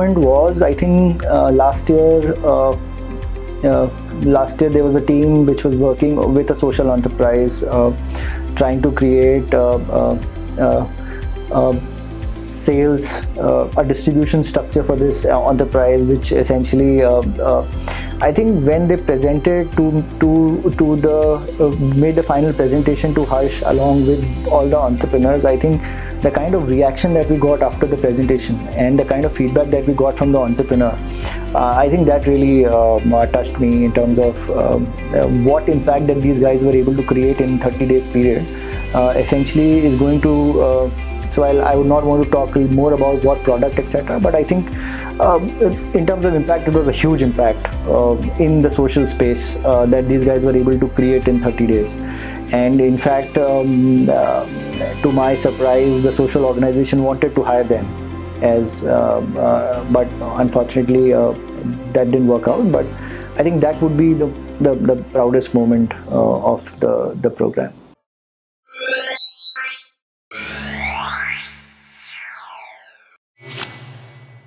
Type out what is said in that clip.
moment was, I think, last year there was a team which was working with a social enterprise, trying to create sales, a distribution structure for this enterprise, which essentially I think when they presented made the final presentation to Harsh along with all the entrepreneurs, I think the kind of reaction that we got after the presentation and the kind of feedback that we got from the entrepreneur, I think that really touched me in terms of what impact that these guys were able to create in 30 days period. Essentially is going to so I would not want to talk more about what product, etc. But I think in terms of impact, it was a huge impact in the social space that these guys were able to create in 30 days. And in fact, to my surprise, the social organization wanted to hire them as, but unfortunately that didn't work out. But I think that would be the proudest moment of the program.